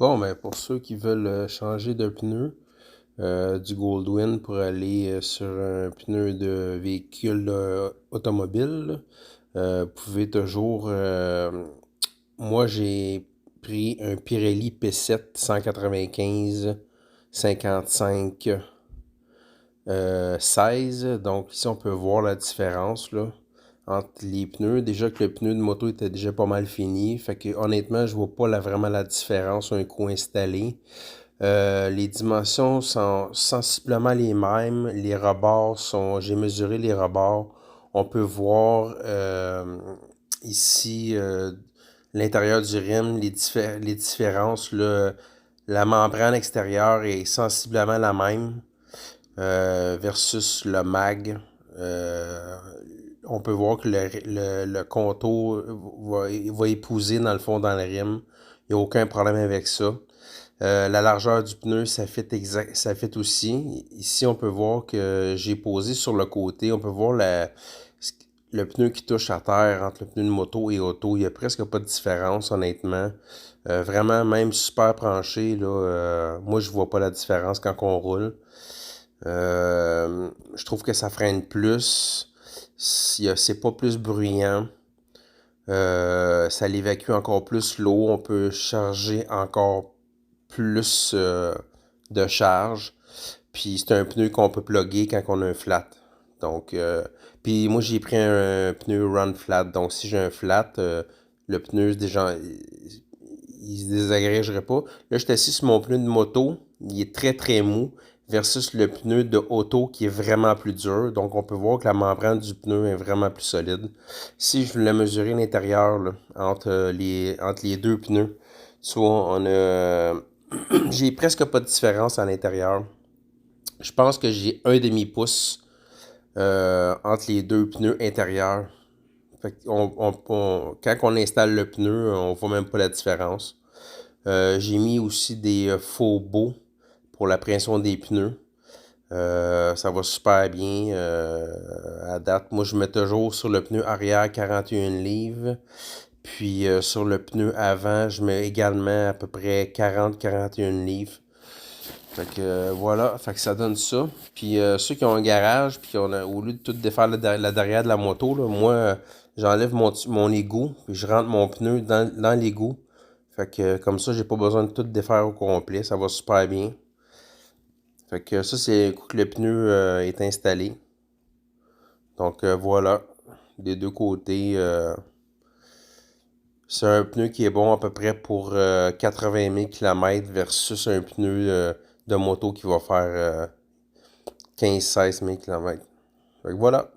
Bon, ben pour ceux qui veulent changer de pneu du Goldwyn pour aller sur un pneu de véhicule automobile, vous pouvez toujours... moi, j'ai pris un Pirelli P7 195 55 16. Donc ici, on peut voir la différence là, entre les pneus. Déjà que le pneu de moto était déjà pas mal fini. Fait que honnêtement, je vois pas vraiment la différence un coup installé. Les dimensions sont sensiblement les mêmes. Les rebords sont... J'ai mesuré les rebords. On peut voir ici l'intérieur du rim, les différences. Là, la membrane extérieure est sensiblement la même versus le mag. Euh, on peut voir que le contour va épouser dans le fond dans le rim. Il n'y a aucun problème avec ça. La largeur du pneu, ça fit aussi. Ici, on peut voir que j'ai posé sur le côté. On peut voir le pneu qui touche à terre entre le pneu de moto et auto. Il n'y a presque pas de différence, honnêtement. Vraiment, même super penché, là, moi, je vois pas la différence quand on roule. Je trouve que ça freine plus. C'est pas plus bruyant. Ça l'évacue encore plus l'eau. On peut charger encore plus de charge. Puis c'est un pneu qu'on peut plugger quand on a un flat. Donc, puis moi j'ai pris un pneu run flat. Donc si j'ai un flat, le pneu déjà il se désagrégerait pas. Là, je suis assis sur mon pneu de moto, il est très très mou versus le pneu de auto qui est vraiment plus dur. Donc on peut voir que la membrane du pneu est vraiment plus solide. Si je voulais mesurer l'intérieur là, entre les deux pneus, soit on a j'ai presque pas de différence à l'intérieur. Je pense que j'ai un demi-pouce entre les deux pneus intérieurs. Fait quand on installe le pneu, on voit même pas la différence. J'ai mis aussi des faux bots pour la pression des pneus. Ça va super bien à date. Moi, je mets toujours sur le pneu arrière 41 livres. Puis sur le pneu avant, je mets également à peu près 40-41 livres. Fait que voilà, fait que ça donne ça. Puis ceux qui ont un garage, puis au lieu de tout défaire la derrière de la moto, là, moi, j'enlève mon égout, puis je rentre mon pneu dans l'égout. Fait que comme ça, j'ai pas besoin de tout défaire au complet, ça va super bien. Fait que ça, c'est un coup que le pneu est installé. Donc voilà, des deux côtés. C'est un pneu qui est bon à peu près pour 80 000 km versus un pneu de moto qui va faire 15-16 000 km. Fait que voilà.